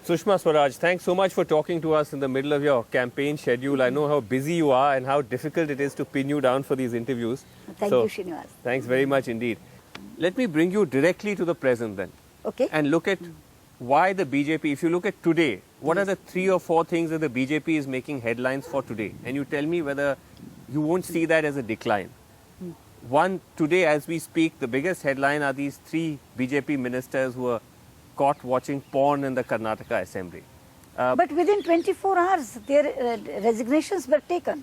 Sushma Swaraj, thanks so much for talking to us in the middle of your campaign schedule. I know how busy you are and how difficult it is to pin you down for these interviews. Thank you, Srinivas. Thanks very much indeed. Let me bring you directly to the present then. Okay. And look at why the BJP, if you look at today, what are the 3 or 4 things that the BJP is making headlines for today? And you tell me whether you won't see that as a decline. One, today as we speak, the biggest headline are these 3 BJP ministers who are caught watching porn in the Karnataka assembly. But within 24 hours, their resignations were taken.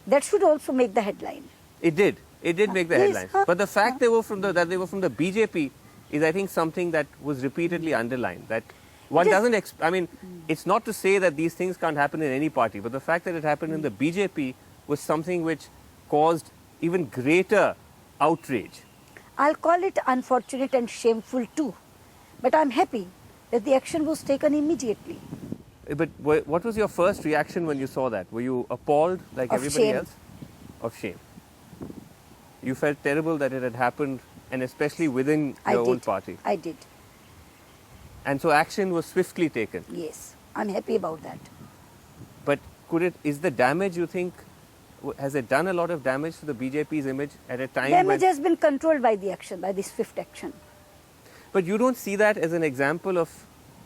That should also make the headline. It did. It did make the headlines. But the fact that they were from the BJP is, I think, something that was repeatedly underlined. That one doesn't, I mean, it's not to say that these things can't happen in any party, but the fact that it happened in the BJP was something which caused even greater outrage. I'll call it unfortunate and shameful too. But I'm happy that the action was taken immediately. But what was your first reaction when you saw that? Were you appalled like everybody else? Of shame. You felt terrible that it had happened, and especially within your own party. I did. And so action was swiftly taken. Yes, I'm happy about that. But is the damage, you think, has it done a lot of damage to the BJP's image at a time Damage has been controlled by the action, by the swift action. But you don't see that as an example of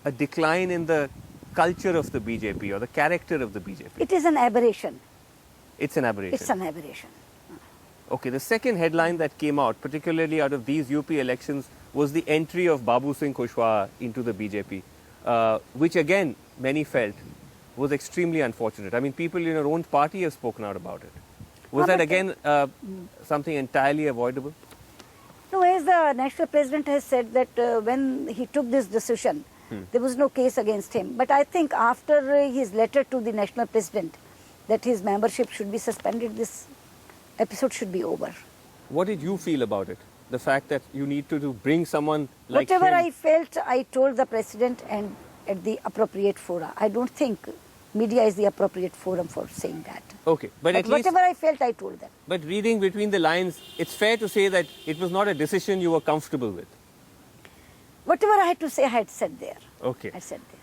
a decline in the culture of the BJP or the character of the BJP? It is an aberration. It's an aberration. It's an aberration. Okay, the second headline that came out, particularly out of these UP elections, was the entry of Babu Singh Kushwaha into the BJP, which again, many felt was extremely unfortunate. I mean, people in your own party have spoken out about it. Was that again something entirely avoidable? No, as the national president has said that when he took this decision, there was no case against him. But I think after his letter to the national president that his membership should be suspended, this episode should be over. What did you feel about it? The fact that you need to bring someone like Whatever him? I felt, I told the president and at the appropriate fora. I don't think media is the appropriate forum for saying that. Okay, but at least whatever I felt, I told them. But reading between the lines, it's fair to say that it was not a decision you were comfortable with. Whatever I had to say, I had said there. Okay. I said there.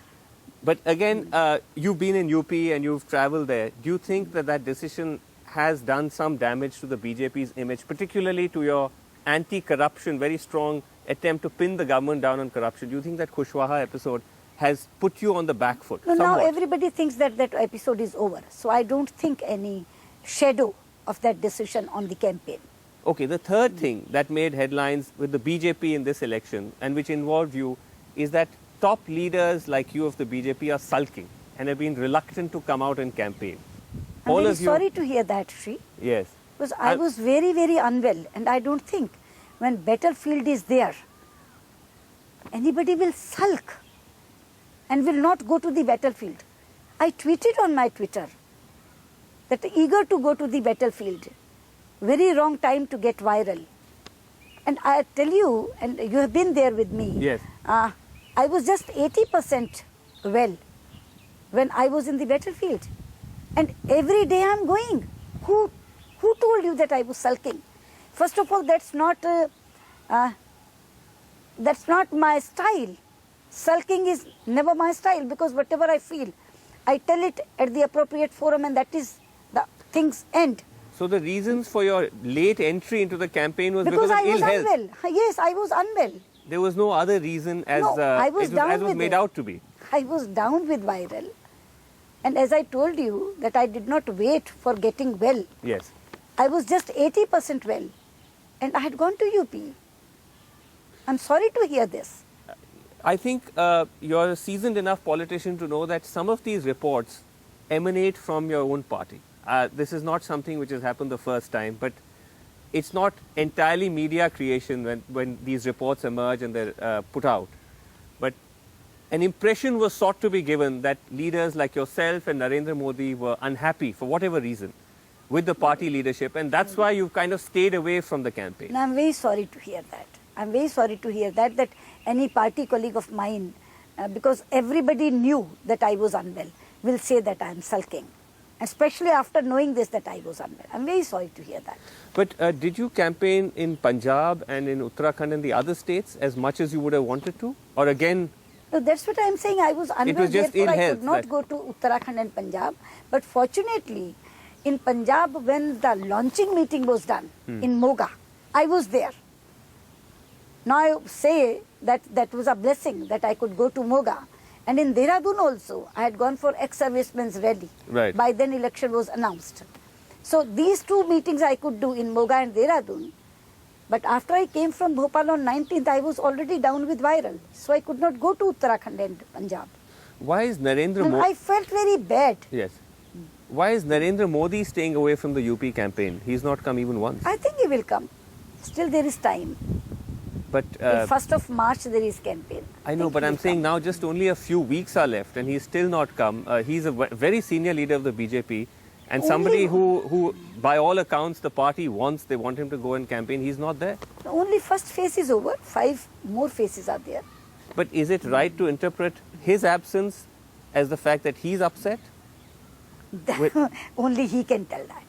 But again, you've been in UP and you've traveled there. Do you think that that decision has done some damage to the BJP's image, particularly to your anti-corruption, very strong attempt to pin the government down on corruption? Do you think that Kushwaha episode has put you on the back foot? No, now everybody thinks that that episode is over. So I don't think any shadow of that decision on the campaign. Okay, the third thing that made headlines with the BJP in this election and which involved you is that top leaders like you of the BJP are sulking and have been reluctant to come out and campaign. I'm very sorry to hear that, Shri. Yes. Because I was very, very unwell, and I don't think when battlefield is there, anybody will sulk and will not go to the battlefield. I tweeted on my Twitter that eager to go to the battlefield, very wrong time to get viral. And I tell you, and you have been there with me, yes. I was just 80% well when I was in the battlefield. And every day I'm going. Who told you that I was sulking? First of all, that's not my style. Sulking is never my style, because whatever I feel, I tell it at the appropriate forum, and that is the things end. So the reasons for your late entry into the campaign was because of ill health? I was unwell. Yes, I was unwell. There was no other reason as I was made out to be? I was down with viral. And as I told you that I did not wait for getting well. Yes. I was just 80% well. And I had gone to UP. I'm sorry to hear this. I think you're a seasoned enough politician to know that some of these reports emanate from your own party. This is not something which has happened the first time, but it's not entirely media creation when these reports emerge and they're put out. But an impression was sought to be given that leaders like yourself and Narendra Modi were unhappy for whatever reason with the party leadership, and that's why you've kind of stayed away from the campaign. And I'm very sorry to hear that. I'm very sorry to hear that any party colleague of mine, because everybody knew that I was unwell, will say that I'm sulking. Especially after knowing this, that I was unwell. I'm very sorry to hear that. But did you campaign in Punjab and in Uttarakhand and the other states as much as you would have wanted to? Or again, No, that's what I am saying. I was unwell, just therefore ill I health could not that- go to Uttarakhand and Punjab. But fortunately, in Punjab, when the launching meeting was done in Moga, I was there. Now I say that that was a blessing that I could go to Moga. And in Dehradun also, I had gone for ex-servicemen's rally. Right. By then election was announced. So these two meetings I could do in Moga and Dehradun. But after I came from Bhopal on 19th, I was already down with viral. So I could not go to Uttarakhand and Punjab. Why is Narendra And Modi... I felt very bad. Yes. Why is Narendra Modi staying away from the UP campaign? He's not come even once. I think he will come. Still there is time. But Till 1st of March there is campaign. I know, think but he I'm will saying come. now just only a few weeks are left and he's still not come. He's a very senior leader of the BJP and somebody who, by all accounts, the party wants, they want him to go and campaign. He's not there. Only first phase is over. 5 more phases are there. But is it right to interpret his absence as the fact that he's upset? Wait. Only he can tell that.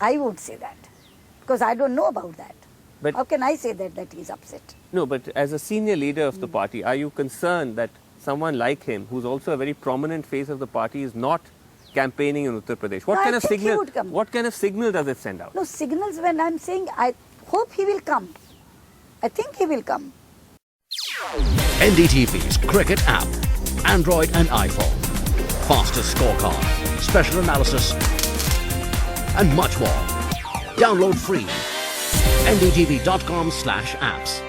I won't say that. Because I don't know about that. But How can I say that he's upset? no, but as a senior leader of the party, are you concerned that someone like him, who's also a very prominent face of the party, is not campaigning in Uttar Pradesh? What No, I kind of think he signal? would come. What kind of signal does it send out? No, signals when I'm saying I hope he will come. I think he will come. NDTV's cricket app, Android and iPhone. Fastest scorecard, special analysis, and much more. Download free. ndtv.com/apps.